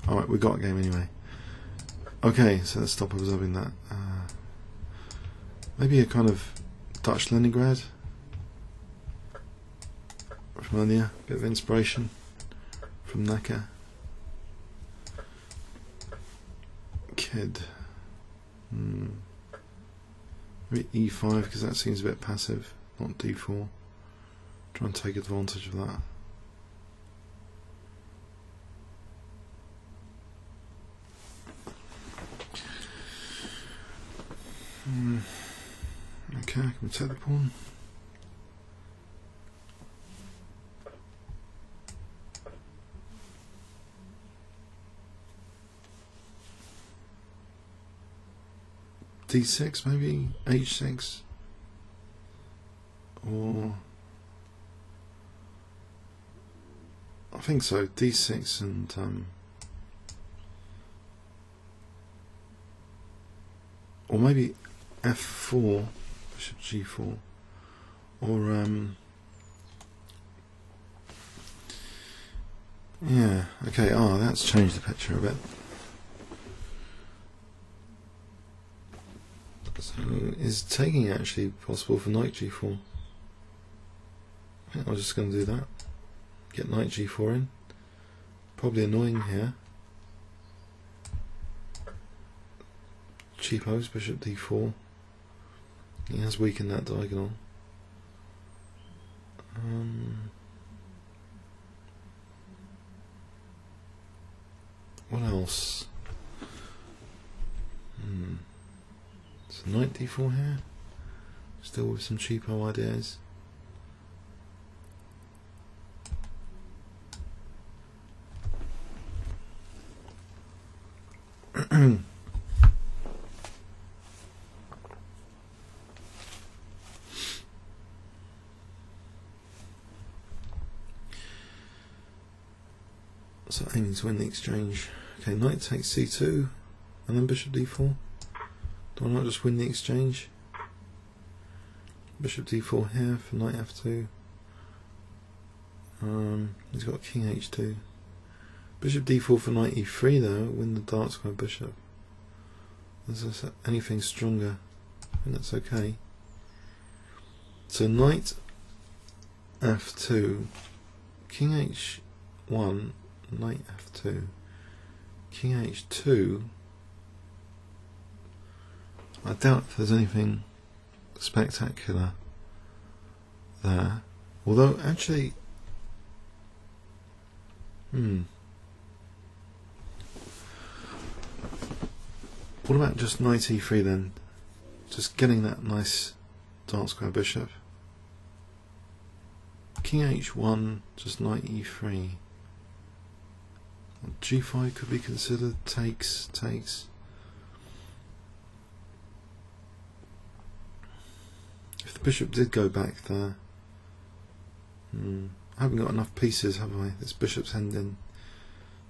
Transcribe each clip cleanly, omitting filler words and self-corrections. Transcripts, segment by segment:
Alright, we got a game anyway. Okay, so let's stop observing that. Maybe a kind of Dutch Leningrad from earlier, bit of inspiration from Naka. KIDD. Maybe E5 because that seems a bit passive, not D4. Try and take advantage of that. Okay, I can take the pawn. D6 maybe, H6, or I think so, D6 and or maybe F4, bishop G4, or yeah, okay, that's changed the picture a bit. So is taking actually possible for knight G4? I think I'm just going to do that. Get knight G4 in. Probably annoying here. Cheapos, bishop D4. He has weakened that diagonal. What else? So knight D4 here. Still with some cheapo ideas. So aiming to win the exchange. Okay, knight takes C2 and then bishop D4. Do I not just win the exchange? Bishop D4 here for knight F2. He's got king H2. Bishop D4 for knight E3 though, win the dark square bishop. Is there anything stronger? I think that's okay. So knight F2, king H1, knight F2, king H2. I doubt if there's anything spectacular there. Although actually, what about just knight E3 then? Just getting that nice dark square bishop. King H1, just knight E3. G5 could be considered. Takes. If the bishop did go back there, I haven't got enough pieces, have I? This bishop's ending.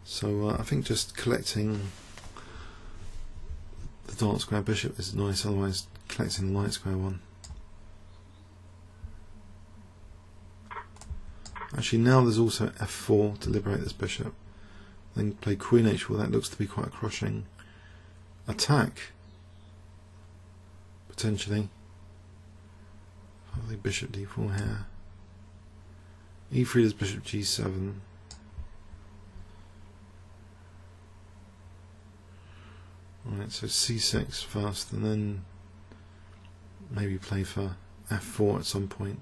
So I think just collecting the dark square bishop is nice, otherwise collecting the light square one. Actually now there's also F4 to liberate this bishop. Then play Queen H4, that looks to be quite a crushing attack, potentially. Probably bishop D4 here. E3 does bishop G7. Right, so C6 first, and then maybe play for F4 at some point.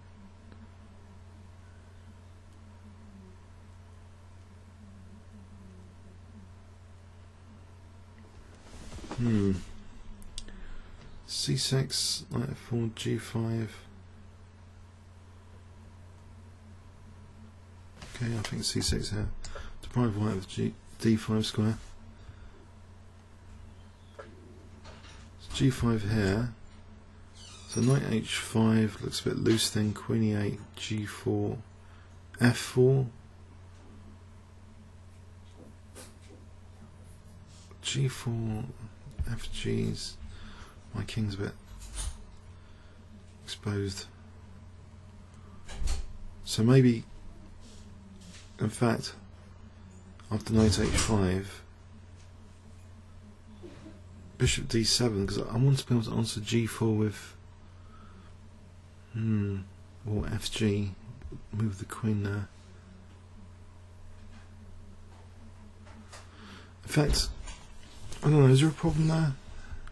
C6, knight F4, G5. Okay, I think C6 here. Deprive white of D5 square. So G5 here. So knight H5 looks a bit loose then. Queen E8, G4, F4. G4, FG's. My king's a bit exposed. So maybe, in fact, after knight H5, bishop d7, because I want to be able to answer g4 with or fg, move the queen there. In fact, I don't know, is there a problem there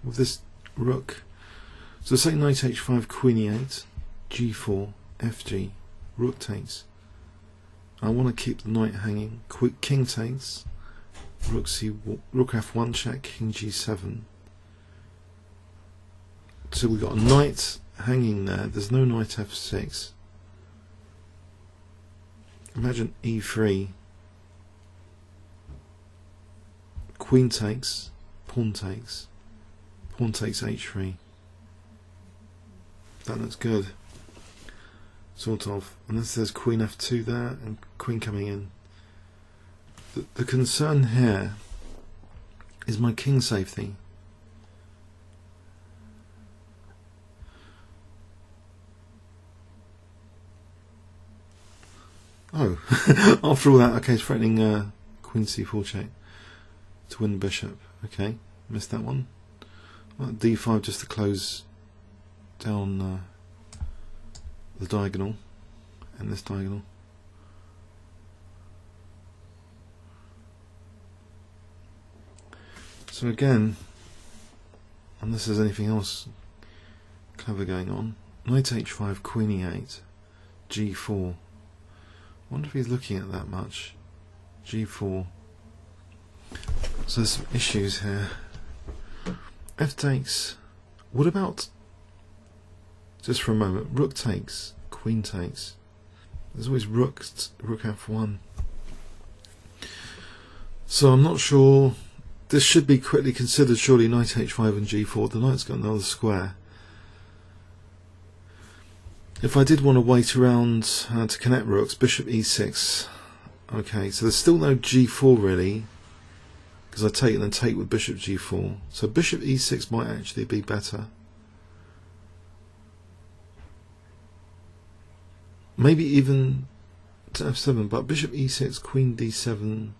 with this rook? So say knight h5, queen e8, g4, fg, rook takes. I want to keep the knight hanging. King takes, rook f1 check, king g7. So we've got a knight hanging there. There's no knight f6. Imagine e3. Queen takes, pawn takes h3. That looks good. Sort of. Unless there's queen f2 there and queen coming in. The concern here is my king safety. Oh, after all that, okay, it's threatening queen c4 check to win the bishop. Okay, missed that one. Well, d5 just to close down the diagonal and this diagonal. So again, unless there's anything else clever going on, knight h5, queen e8, g4. I wonder if he's looking at that much. g4. So there's some issues here. F takes. What about, just for a moment, rook takes, queen takes. There's always rook f1. So I'm not sure. This should be quickly considered, surely, knight h5 and g4. The knight's got another square. If I did want to wait around to connect rooks, bishop e6. Okay, so there's still no g4 really, because I take and then take with bishop g4. So bishop e6 might actually be better. Maybe even to f7, but bishop e6, queen d7.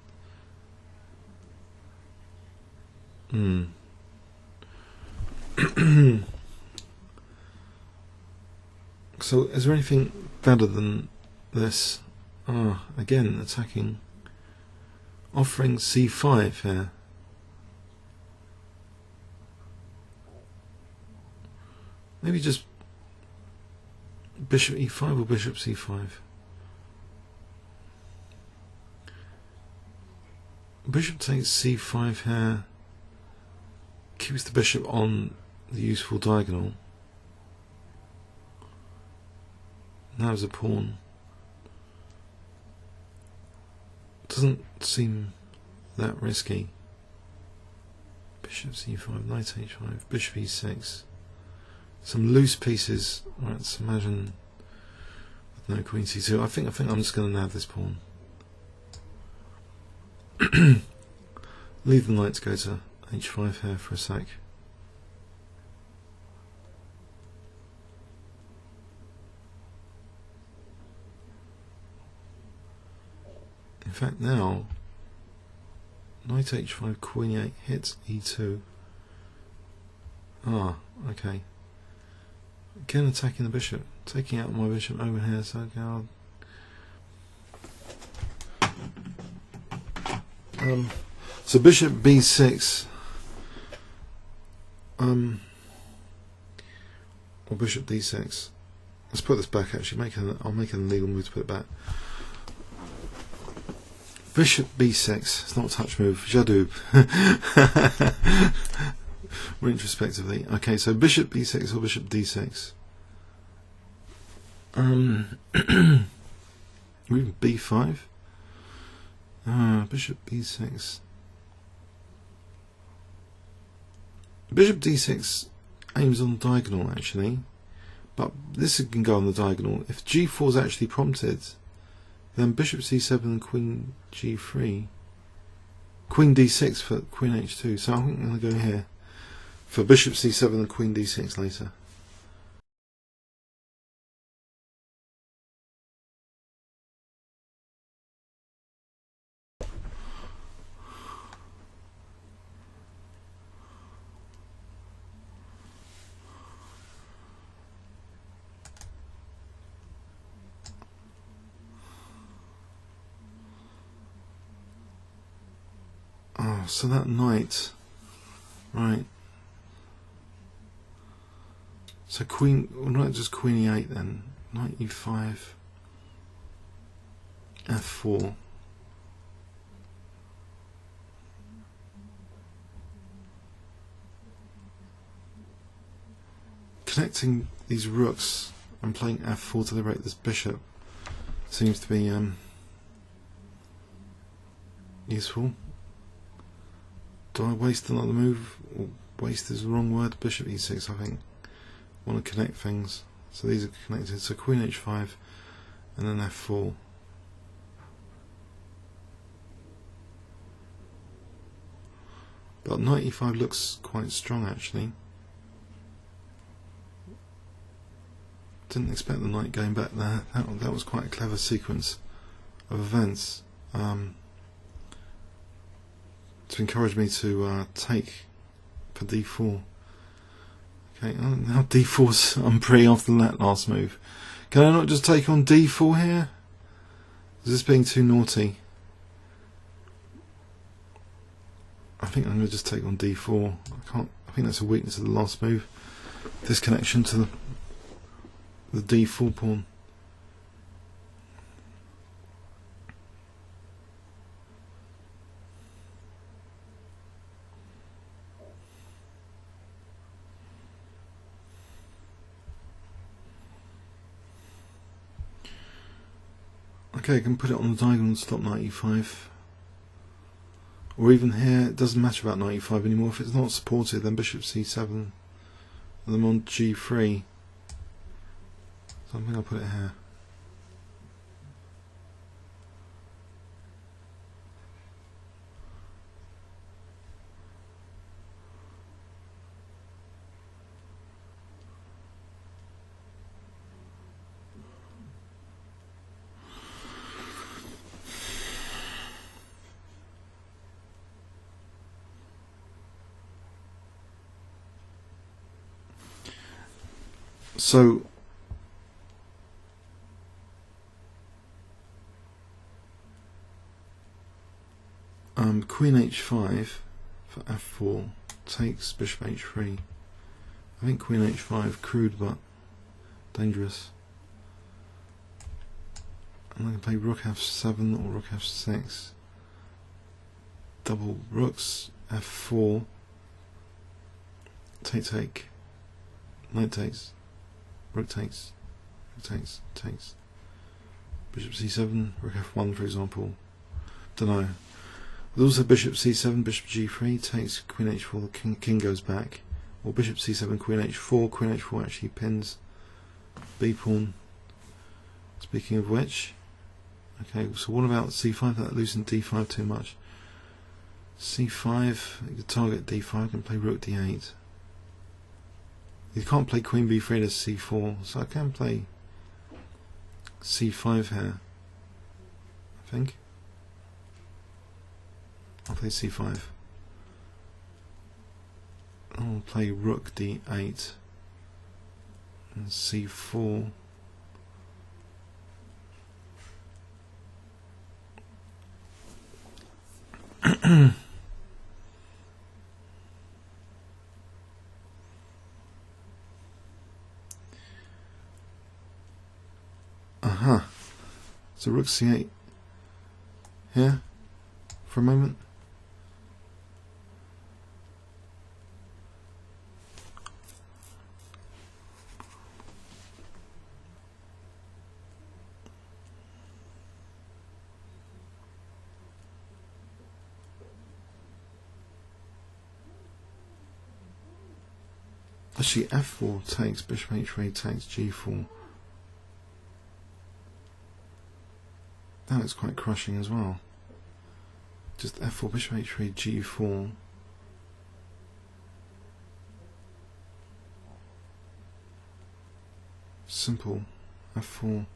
So is there anything better than this? Again attacking, offering c5 here. Maybe just bishop e5 or bishop c5. Bishop takes c5 here, keeps the bishop on the useful diagonal. Now there's a pawn. Doesn't seem that risky. Bishop c5, knight h5, bishop e6. Some loose pieces. Right, let's imagine with no queen c2. I think I'm just going to nab this pawn. Leave the knight to go to h5 here for a sec. In fact, now knight h5, queen e8 hits e2. Okay. Again attacking the bishop, taking out my bishop over here. So so bishop b6, or bishop d6. Let's put this back. Actually, I'll make an illegal move to put it back. Bishop b6. It's not a touch move. Jadoub. Retrospectively. Okay, so bishop b6 or bishop d6. Even b5. Bishop b6. Bishop d6 aims on the diagonal actually, but this can go on the diagonal. If g4 is actually prompted, then bishop c7 and queen g3. Queen d6 for queen h2. So I think I'm going to go here for bishop c7 and queen d6 later. Oh, so that knight, right? So queen, well, not just queen e8 then. Knight e5, f4. Connecting these rooks and playing f4 to liberate this bishop seems to be useful. Do I waste another move? Or waste is the wrong word. Bishop e6, I think. I want to connect things. So these are connected. So queen h5 and then f4. But knight e5 looks quite strong actually. Didn't expect the knight going back there. That was quite a clever sequence of events to encourage me to take for d4. Okay, now d4's I'm pretty after that last move. Can I not just take on d4 here? Is this being too naughty? I think I'm going to just take on d4. I think that's a weakness of the last move. This connection to the d4 pawn. Okay, I can put it on the diagonal and stop knight e5. Or even here, it doesn't matter about knight e5 anymore. If it's not supported, then bishop c7 and then on g3. So I think I'll put it here. So queen h5 for f4 takes bishop h3. I think queen h5 crude but dangerous. I'm going to play rook f7 or rook f6. Double rooks, f4, take, knight takes, rook takes, takes, bishop c7, rook f1 for example. Don't know. There's also bishop c7, bishop g3 takes queen h4, the king goes back, or bishop c7, queen h4 actually pins b pawn. Speaking of which, okay, so what about c5? That loosened d5 too much. c5, you can target d5, you can play rook d8. You can't play queen b3 to c4, so I can play c5 here, I think. I'll play c5. I'll play rook d8 and c4. Aha. So rook c8 here for a moment. Actually, f4 takes, bishop h3 takes, g4. That looks quite crushing as well. Just f4, bishop h3, g4. Simple. f4,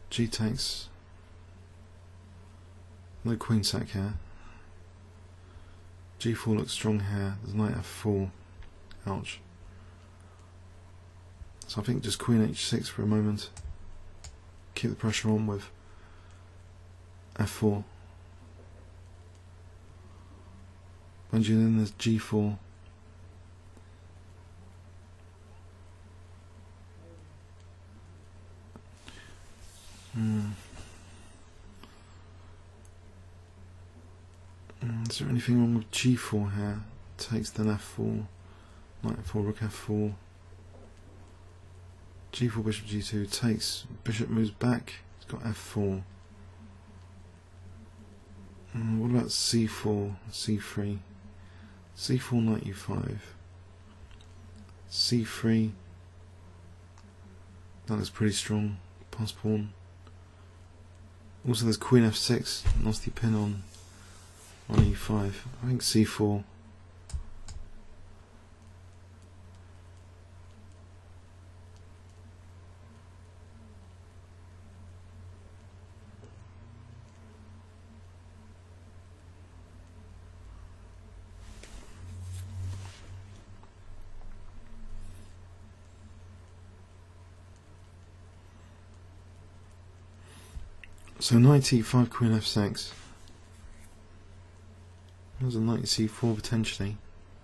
g takes. No queen sack here. g4 looks strong here. There's knight f4. Ouch. So I think just queen h6 for a moment. Keep the pressure on with f4. Mind you, then there's G4. Is there anything wrong with G4 here? Takes then F4, Knight F4, Rook F4. G4, Bishop G2 takes, Bishop moves back, it's got F4. What about C4, C3? C4, Knight E5. C3. That looks pretty strong. Pass pawn. Also there's Queen F6, nasty pin on E5. I think C4. So knight e5, queen f6. There's a knight c4 potentially,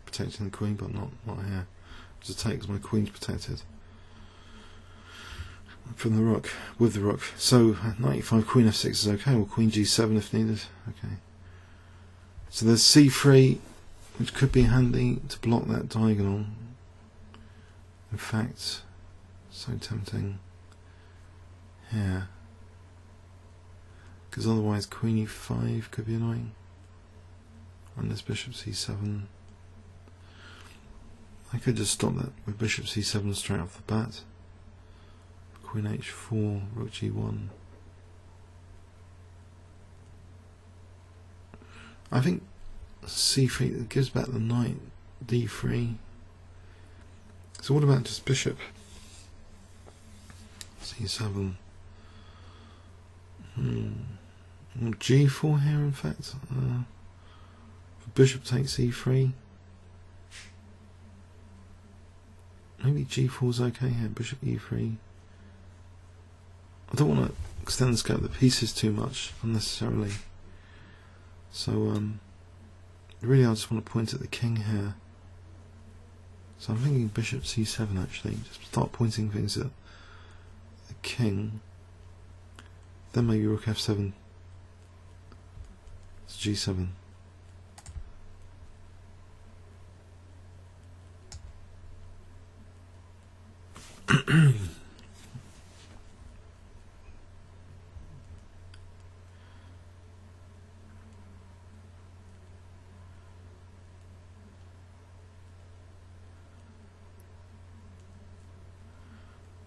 protecting the queen, but not here. It's a take because my queen's protected from the rook, with the rook. So knight e5, queen f6 is okay, or queen g7 if needed. Okay. So there's c3, which could be handy to block that diagonal. In fact, so tempting here. Because otherwise queen e5 could be annoying. And this bishop c7. I could just stop that with bishop c7 straight off the bat. Queen h4, rook g1. I think c3 gives back the knight, d3. So what about just bishop c7? G4 here, in fact. Bishop takes e3. Maybe G4 is okay here. Bishop e3. I don't want to extend the scope of the pieces too much unnecessarily. So really, I just want to point at the king here. So I'm thinking bishop c7 actually. Just start pointing things at the king. Then maybe rook f7. It's g7.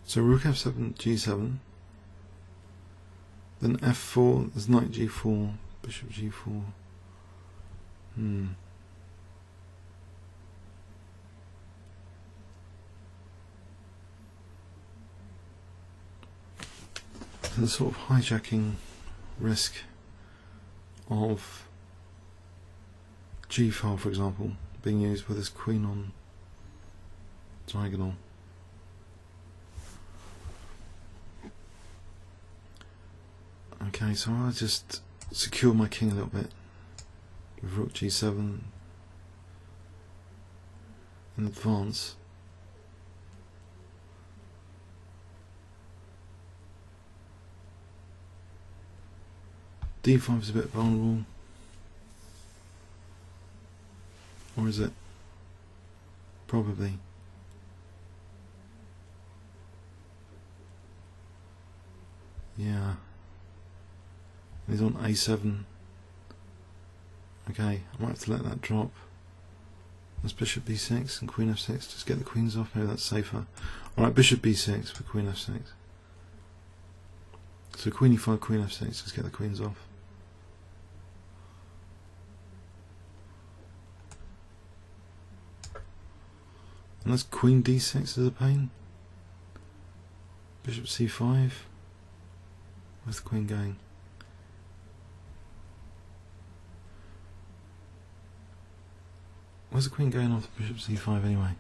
So rook f7, g7. Then f4, there's knight g4, bishop g4. There's a sort of hijacking risk of g file, for example, being used with this queen on diagonal. Okay, so I'll just secure my king a little bit with rook g7 in advance. d5 is a bit vulnerable, or is it? Probably. Yeah. He's on a7. Okay, I might have to let that drop. There's bishop b6 and queen f6. Just get the queens off. Maybe that's safer. Alright, bishop b6 for queen f6. So queen e5, queen f6. Just get the queens off. Unless queen d6 is a pain. Bishop c5. Where's the queen going? Where's the queen going off bishop c5 anyway?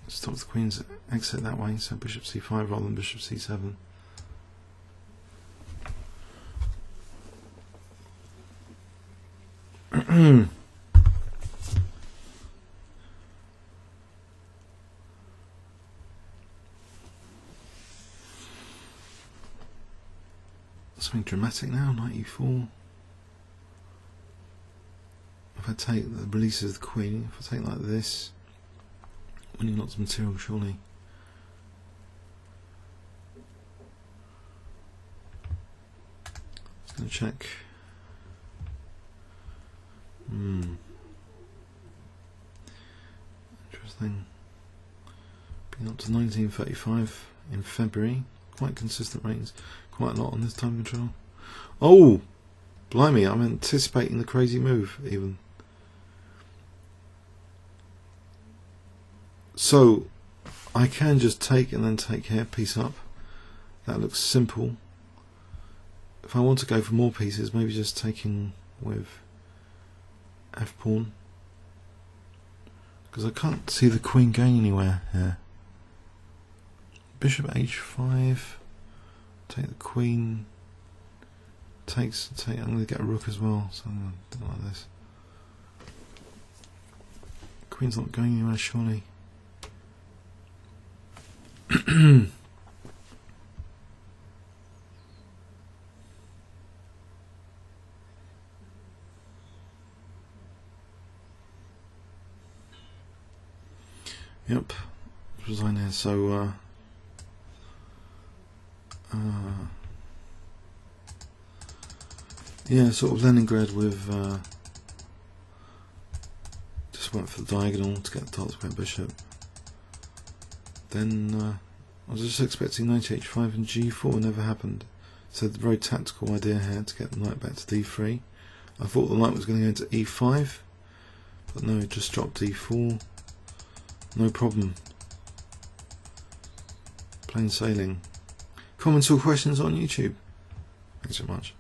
Stop the queen's exit that way, so bishop c5 rather than bishop c7. Something dramatic now, 94. If I take the releases of the queen, if I take like this, winning lots of material, surely. Just going to check. Interesting. Being up to 1935 in February. Quite consistent ratings. Quite a lot on this time control. Oh! Blimey, I'm anticipating the crazy move, even. So, I can just take and then take here, piece up. That looks simple. If I want to go for more pieces, maybe just taking with F pawn. Because I can't see the queen going anywhere here. Bishop H5. Take the queen. I'm going to get a rook as well, so I'm going to do it like this. Queen's not going anywhere, surely. Yep, resign here. So yeah, sort of Leningrad with just went for the diagonal to get the dark square bishop. Then I was just expecting knight h5 and g4, never happened. So the very tactical idea here to get the knight back to d3. I thought the knight was going to go into e5, but no, it just dropped d4. No problem. Plain sailing. Comments or questions on YouTube? Thanks so much.